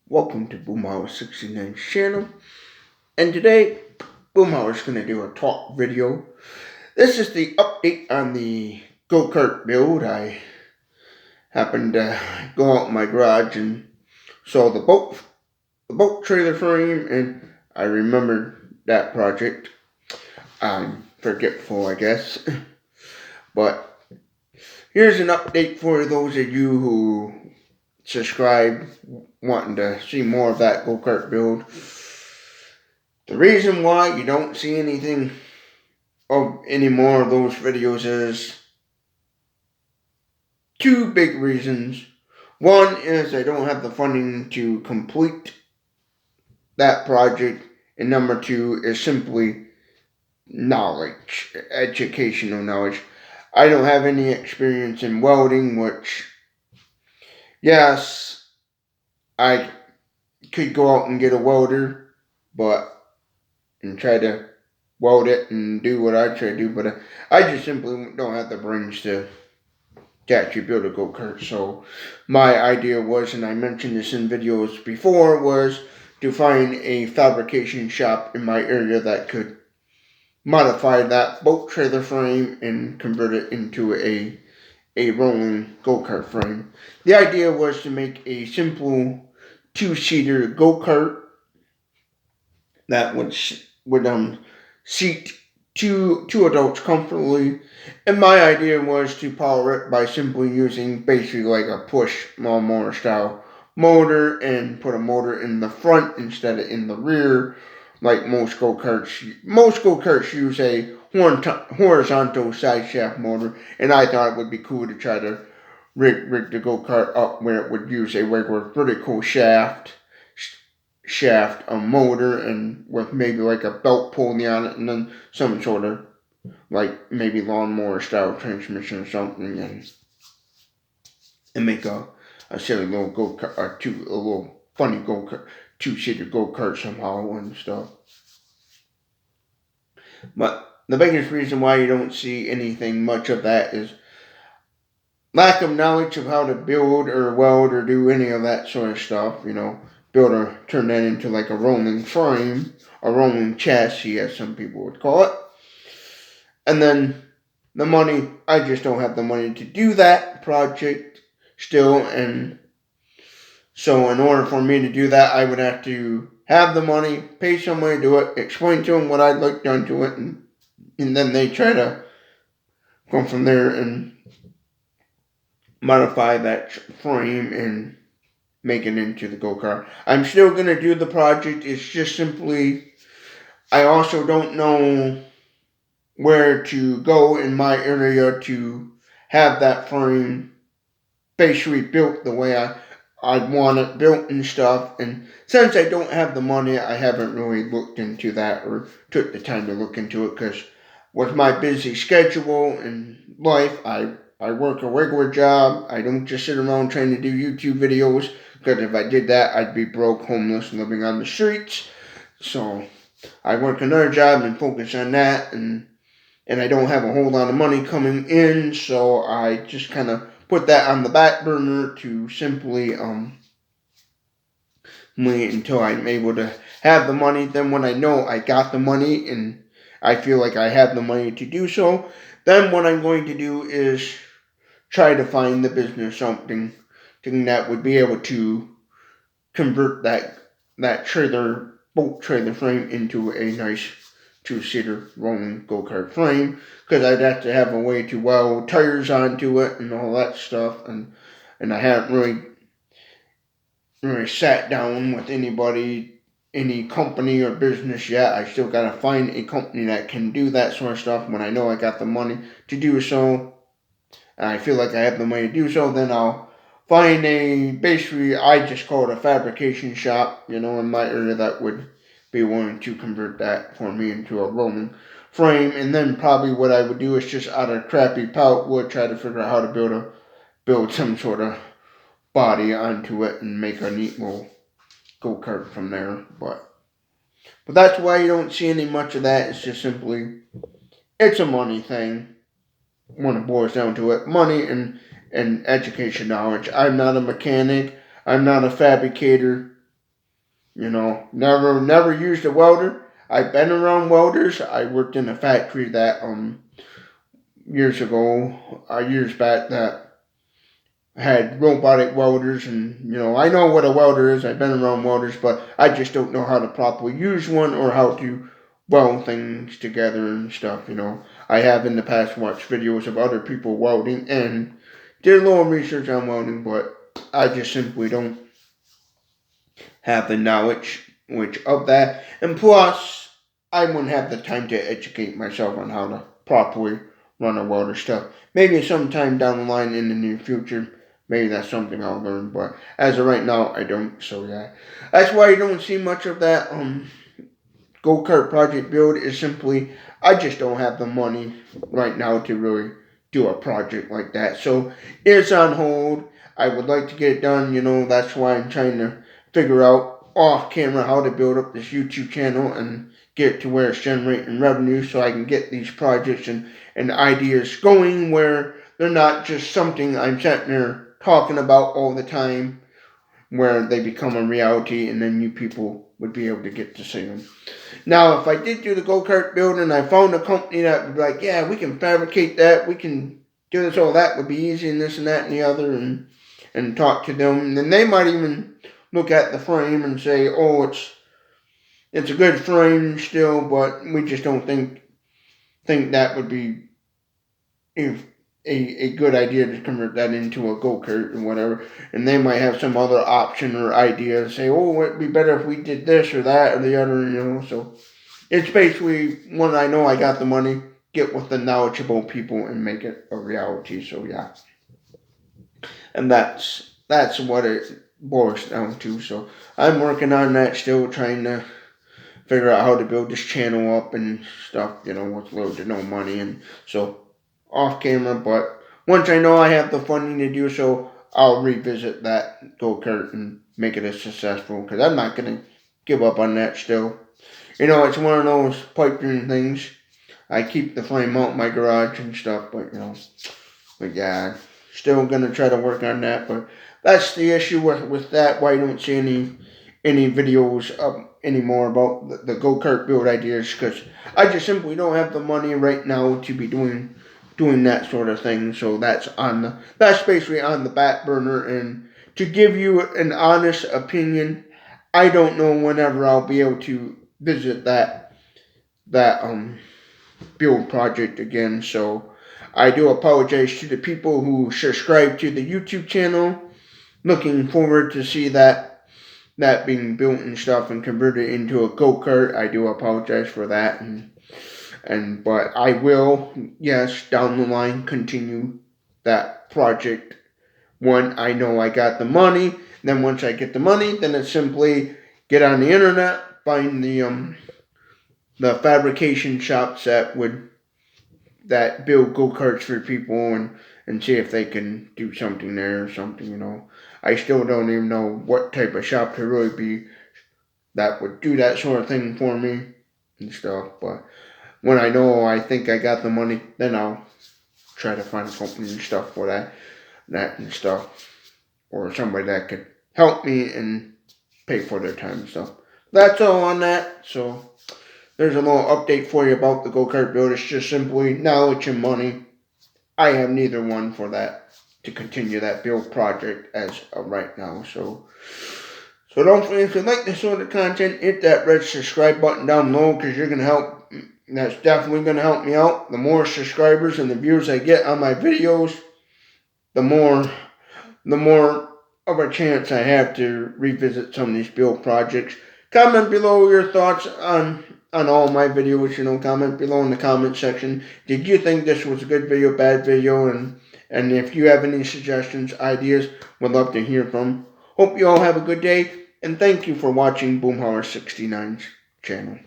Welcome to Boomhauer 69's channel, and today Boomhauer is going to do a talk video. This is the update on the Gokart build. I happened to go out in my garage and saw the boat trailer frame, and I remembered that project. I'm forgetful, I guess, but here's an update for those of you who subscribe, wanting to see more of that Gokart build. The reason why you don't see anything of any more of those videos is two big reasons. One is I don't have the funding to complete that project, and number two is simply knowledge, educational knowledge. I don't have any experience in welding, which, yes, I could go out and get a welder, and try to weld it and do what I try to do, but I just simply don't have the brains to actually build a go-kart. So my idea was, and I mentioned this in videos before, was to find a fabrication shop in my area that could modify that boat trailer frame and convert it into a rolling go-kart frame. The idea was to make a simple two-seater go-kart that would seat two adults comfortably, and my idea was to power it by simply using basically like a push lawnmower style motor, and put a motor in the front instead of in the rear, like most go-karts. Most go-karts use a horizontal side shaft motor, and I thought it would be cool to try to rig the go-kart up where it would use a regular vertical shaft, a motor, and with maybe like a belt pulley on it, and then some sort of like maybe lawnmower style transmission or something, and make a silly little go kart, or a little funny go kart, two-seater go kart somehow and stuff. But the biggest reason why you don't see anything much of that is lack of knowledge of how to build or weld or do any of that sort of stuff. Build or turn that into like a rolling frame, a rolling chassis, as some people would call it. And then the money, I just don't have the money to do that project still, and so in order for me to do that, I would have to have the money, pay somebody to do it, explain to them what I'd like done to it, and then they try to go from there and modify that frame and make it into the go-kart. I'm still going to do the project. It's just simply, I also don't know where to go in my area to have that frame basically built the way I'd want it built and stuff. And since I don't have the money, I haven't really looked into that or took the time to look into it, because with my busy schedule and life, I work a regular job. I don't just sit around trying to do YouTube videos, because if I did that, I'd be broke, homeless, living on the streets. So I work another job and focus on that, and I don't have a whole lot of money coming in, so I just kind of put that on the back burner to simply wait until I'm able to have the money. Then when I know I got the money and I feel like I have the money to do so, then what I'm going to do is try to find the business something that would be able to convert that boat trailer frame into a nice two-seater rolling go-kart frame, because I'd have to have a way to weld tires onto it and all that stuff, and I haven't really sat down with any company or business yet. I still gotta find a company that can do that sort of stuff. When I know I got the money to do so, and I feel like I have the money to do so, then I'll find basically, I just call it a fabrication shop, in my area that would be willing to convert that for me into a rolling frame. And then probably what I would do is just out of crappy pallet wood, try to figure out how to build some sort of body onto it and make a neat little go-kart from there. But that's why you don't see any much of that. It's just simply, it's a money thing when it boils down to it. Money and education knowledge. I'm not a mechanic. I'm not a fabricator. Never used a welder. I've been around welders. I worked in a factory that years ago, years back, that had robotic welders, and I know what a welder is. I've been around welders, but I just don't know how to properly use one or how to weld things together and stuff. I have in the past watched videos of other people welding and did a little research on welding, but I just simply don't have the knowledge which of that, and plus I wouldn't have the time to educate myself on how to properly run a welder stuff. Maybe sometime down the line in the near future, maybe that's something I'll learn. But as of right now, I don't. So yeah, that's why you don't see much of that go-kart project build. Is simply I just don't have the money right now to really do a project like that. So it's on hold. I would like to get it done. That's why I'm trying to figure out off camera how to build up this YouTube channel and get it to where it's generating revenue so I can get these projects and ideas going where they're not just something I'm sitting there talking about all the time, where they become a reality and then you people would be able to get to see them. Now, if I did do the go-kart build and I found a company that would be like, yeah, we can fabricate that, we can do this, all that would be easy, and this and that and the other, and talk to them, and then they might even look at the frame and say, oh, it's a good frame still, but we just don't think that would be a good idea to convert that into a go-kart and whatever. And they might have some other option or idea to say, oh, it'd be better if we did this or that or the other, So it's basically when I know I got the money, get with the knowledgeable people and make it a reality. So yeah. And that's what it boils down to. So I'm working on that still, trying to figure out how to build this channel up and stuff, with little to no money, and so off camera. But once I know I have the funding to do so, I'll revisit that go-kart and make it a successful, because I'm not going to give up on that still. It's one of those pipe dream things. I keep the flame out in my garage and stuff, but yeah, still going to try to work on that. But that's the issue with that, why you don't see any videos up anymore about the go-kart build ideas, because I just simply don't have the money right now to be doing that sort of thing. So that's basically on the back burner. And to give you an honest opinion, I don't know whenever I'll be able to visit that build project again. So I do apologize to the people who subscribe to the YouTube channel. Looking forward to see that being built and stuff and converted into a go-kart. I do apologize for that, but I will, yes, down the line continue that project when I know I got the money. Then once I get the money, then it's simply get on the internet, find the fabrication shops that build go-karts for people, and see if they can do something there or something. I still don't even know what type of shop to really be that would do that sort of thing for me and stuff. But when I know I think I got the money, then I'll try to find a company and stuff for that and stuff, or somebody that could help me and pay for their time and stuff. That's all on that. So there's a little update for you about the go-kart build. It's just simply knowledge and money. I have neither one for that to continue that build project as of right now. So don't forget, if you like this sort of content, hit that red subscribe button down below, because you're going to help. That's definitely going to help me out. The more subscribers and the views I get on my videos, the more of a chance I have to revisit some of these build projects. Comment below your thoughts on all my videos. Comment below in the comment section. Did you think this was a good video, bad video? And if you have any suggestions, ideas, would love to hear from. Hope you all have a good day, and thank you for watching Boomhauer 69's channel.